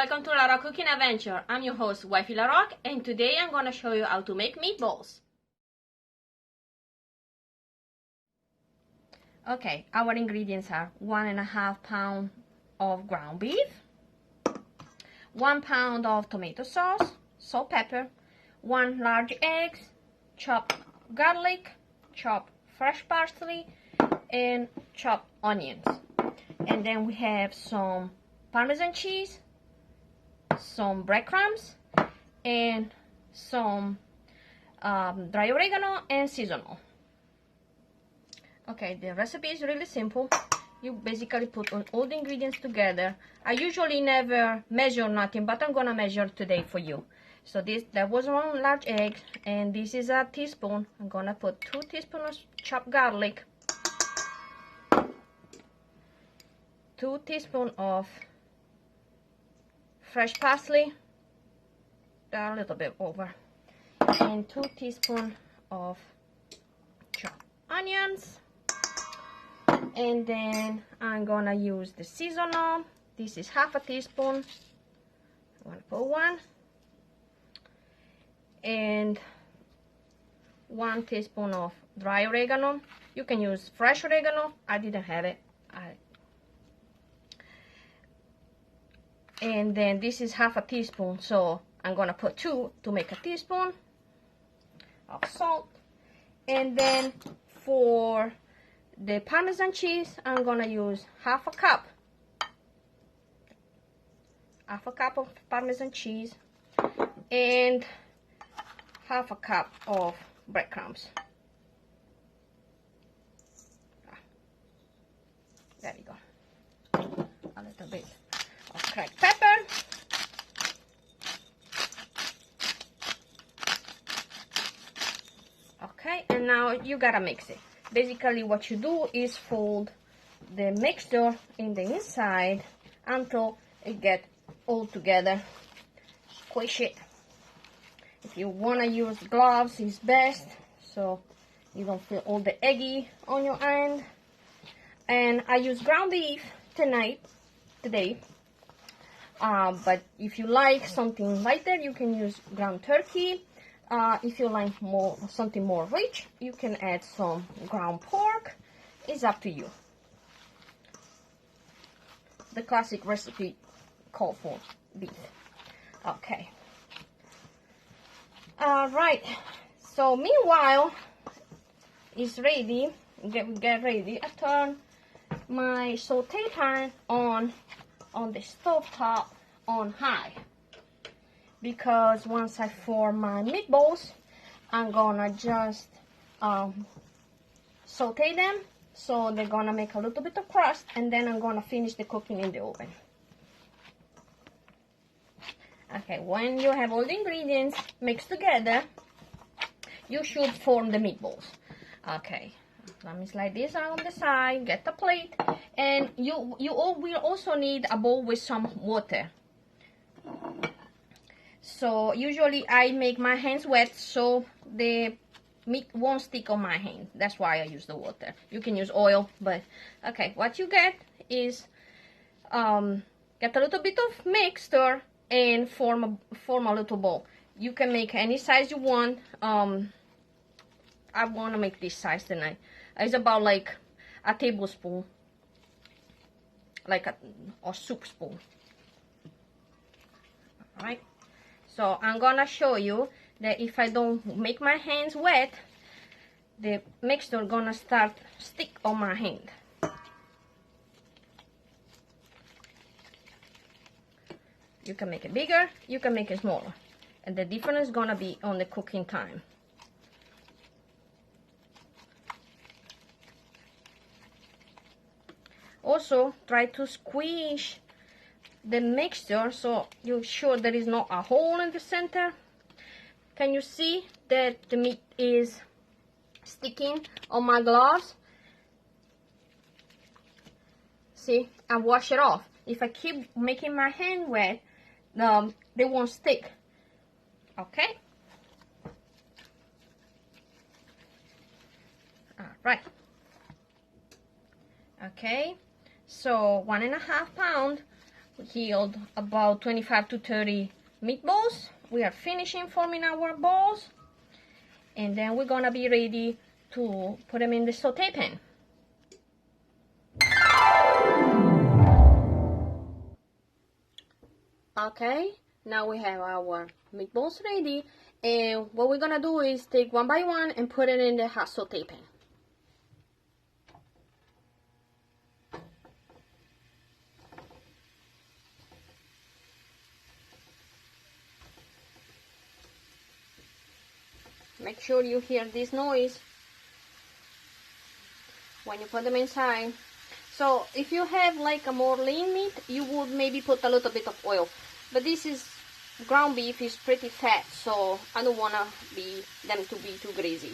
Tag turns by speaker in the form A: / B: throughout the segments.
A: welcome to Larock Cooking Adventure. I'm your host, Wifey Larock, and today I'm going to show you how to make meatballs. Okay, our ingredients are 1.5 pounds of ground beef, 1 pound of tomato sauce, salt, pepper, 1 large egg, chopped garlic, chopped fresh parsley, and chopped onions. And then we have some Parmesan cheese, some breadcrumbs, and some dry oregano and seasonal. Okay, the recipe is really simple. You basically put all the ingredients together. I usually never measure nothing, but I'm gonna measure today for you. So that was 1 large egg, and this is a teaspoon. I'm gonna put 2 teaspoons of chopped garlic, 2 teaspoons of fresh parsley, a little bit over, and 2 teaspoons of chopped onions. And then I'm gonna use the seasonal. This is half a teaspoon. I'm gonna put 1, and 1 teaspoon of dry oregano. You can use fresh oregano. I didn't have it. And then this is half a teaspoon, so I'm gonna put 2 to make a teaspoon of salt. And then for the Parmesan cheese, I'm gonna use half a cup of Parmesan cheese and half a cup of breadcrumbs. There we go. A little bit of cracked pepper. Okay, and now you gotta mix it. Basically what you do is fold the mixture in the inside until it gets all together. Squish it. If you want to use gloves, it's best, so you don't feel all the eggy on your hand. And I use ground beef today. But if you like something lighter, you can use ground turkey. If you like something more rich, you can add some ground pork. It's up to you. The classic recipe called for beef. Okay. Alright. So meanwhile, it's ready. Get ready. I turn my saute pan on the stove top on high, because once I form my meatballs, I'm gonna just saute them, so they're gonna make a little bit of crust, and then I'm gonna finish the cooking in the oven. Okay, when you have all the ingredients mixed together, you should form the meatballs. Okay, let me slide this on the side, get the plate, and you will also need a bowl with some water. So usually I make my hands wet so the meat won't stick on my hand. That's why I use the water. You can use oil, but okay, what you get is get a little bit of mixture and form a little ball. You can make any size you want. I want to make this size tonight. It's about like a tablespoon, like a soup spoon. All right. So I'm gonna show you that if I don't make my hands wet, the mixture gonna start stick on my hand. You can make it bigger, you can make it smaller, and the difference is gonna be on the cooking time. Also, try to squeeze the mixture so you're sure there is not a hole in the center. Can you see that the meat is sticking on my gloves? See, I wash it off. If I keep making my hand wet, they won't stick. Okay? All right. Okay, so 1.5 pounds We healed about 25 to 30 meatballs. We are finishing forming our balls, and then we're gonna be ready to put them in the saute pan. Okay, now we have our meatballs ready, and what we're gonna do is take one by one and put it in the hot saute pan. Make sure you hear this noise when you put them inside. So if you have like a more lean meat, you would maybe put a little bit of oil. But this is ground beef, is pretty fat, so I don't want them to be too greasy.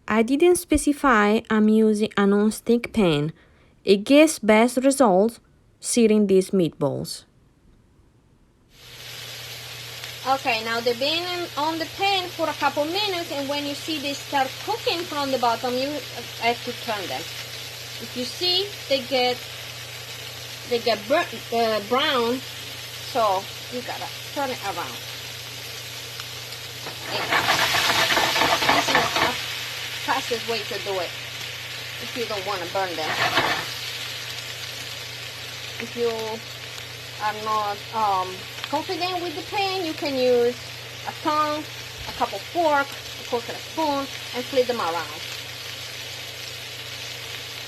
B: I didn't specify I'm using a non-stick pan. It gives best results searing these meatballs.
A: Okay, now they've been on the pan for a couple minutes, and when you see they start cooking from the bottom, you have to turn them. If you see, they get brown, so you gotta turn it around. This is the fastest way to do it if you don't want to burn them. If you are not confident with the pan, you can use a tongue, a couple forks, a coconut spoon, and flip them around.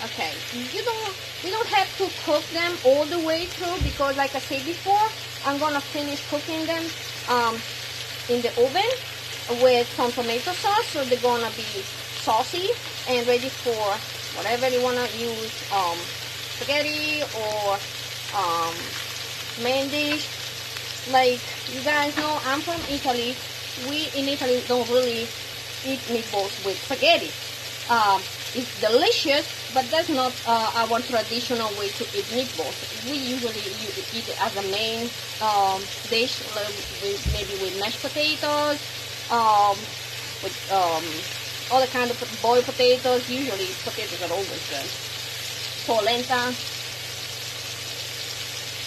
A: Okay, you don't have to cook them all the way through, because like I said before, I'm gonna finish cooking them in the oven with some tomato sauce, so they're gonna be saucy and ready for whatever you wanna use, spaghetti or main dish. Like you guys know, I'm from Italy. We in Italy don't really eat meatballs with spaghetti. It's delicious, but that's not our traditional way to eat meatballs. We usually eat it as a main dish, maybe with mashed potatoes, with other kind of boiled potatoes. Usually potatoes are always good. Polenta,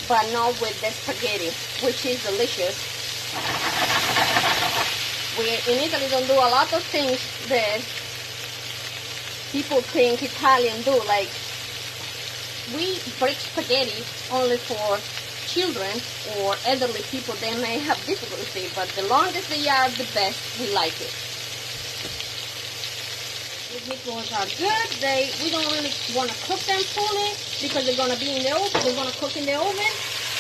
A: but not with the spaghetti, which is delicious. We in Italy don't do a lot of things that people think Italian do. Like, we break spaghetti only for children or elderly people. They may have difficulty, but the longest they are, the best we like it. These meatballs are good. We don't really want to cook them fully because they're gonna be in the oven. They're gonna cook in the oven,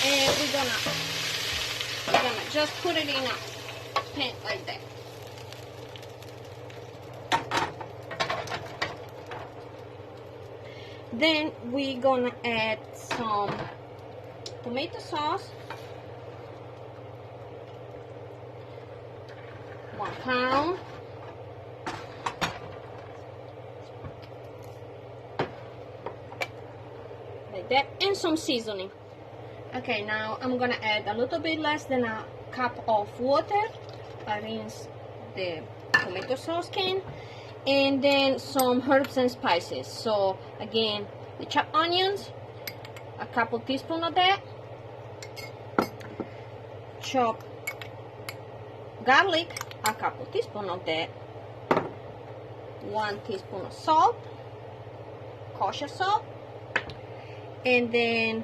A: and we're gonna just put it in a pan like that. Then we're gonna add some tomato sauce, 1 pound. Like that, and some seasoning. Okay, now I'm gonna add a little bit less than a cup of water. I rinse the tomato sauce can, and then some herbs and spices. So again, the chopped onions, a couple teaspoons of that, chopped garlic, a couple teaspoons of that, 1 teaspoon of salt, kosher salt, and then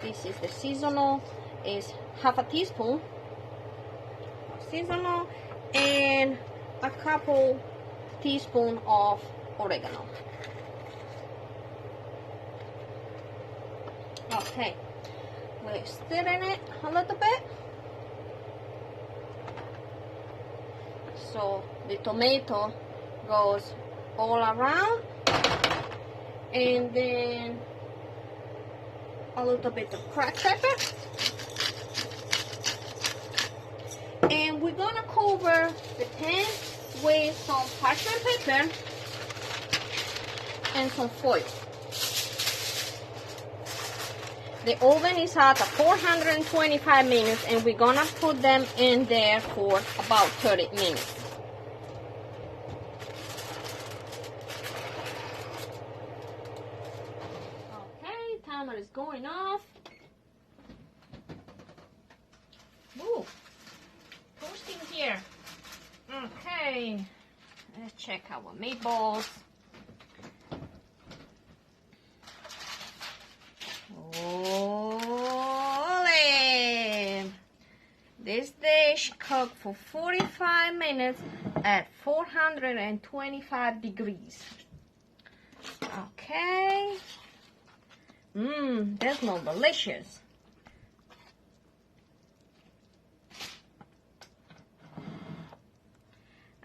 A: this is the seasonal, is half a teaspoon of seasonal, and a couple teaspoons of oregano. Okay, we're stirring it a little bit so the tomato goes all around, and then a little bit of cracked pepper, and we're gonna cover the pan with some parchment paper and some foil. The oven is at 425 minutes, and we're gonna put them in there for about 30 minutes. Okay, going off. Ooh, toasting here. Okay, let's check our meatballs. Ole! This dish cooked for 45 minutes at 425 degrees. Okay. That smells delicious.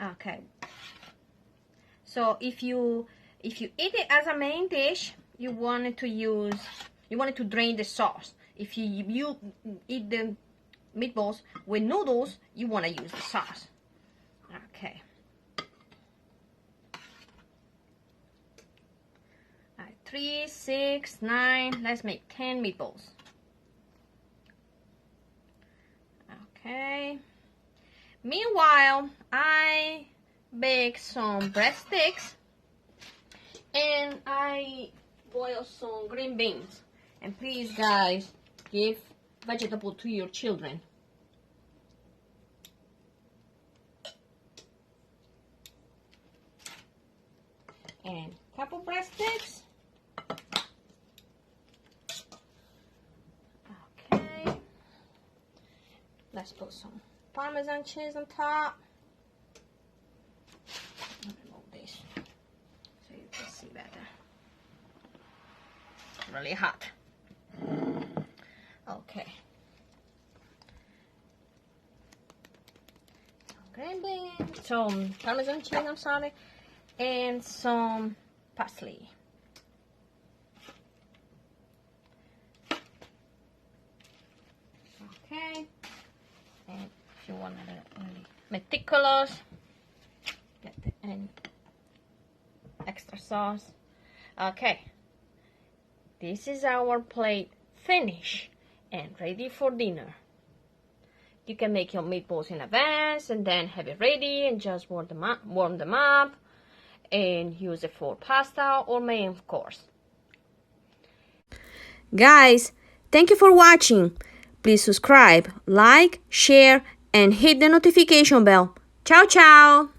A: Okay. So if you eat it as a main dish, you wanted to drain the sauce. If you eat the meatballs with noodles, you want to use the sauce. Okay. All right, 3, 6, 9. Let's make 10 meatballs. Okay. Meanwhile, I bake some breadsticks and I boil some green beans. And please, guys, give vegetable to your children. And couple breadsticks. Okay. Let's put some Parmesan cheese on top. I'll remove this so you can see better. It's really hot. Okay. Green beans, some Parmesan cheese, I'm sorry, and some parsley. Okay. And if you want to really meticulous, get an extra sauce. Okay. This is our plate finished and ready for dinner. You can make your meatballs in advance and then have it ready and just warm them up and use it for pasta or main course.
B: Guys, thank you for watching. Please subscribe, like, share, and hit the notification bell. Ciao, ciao!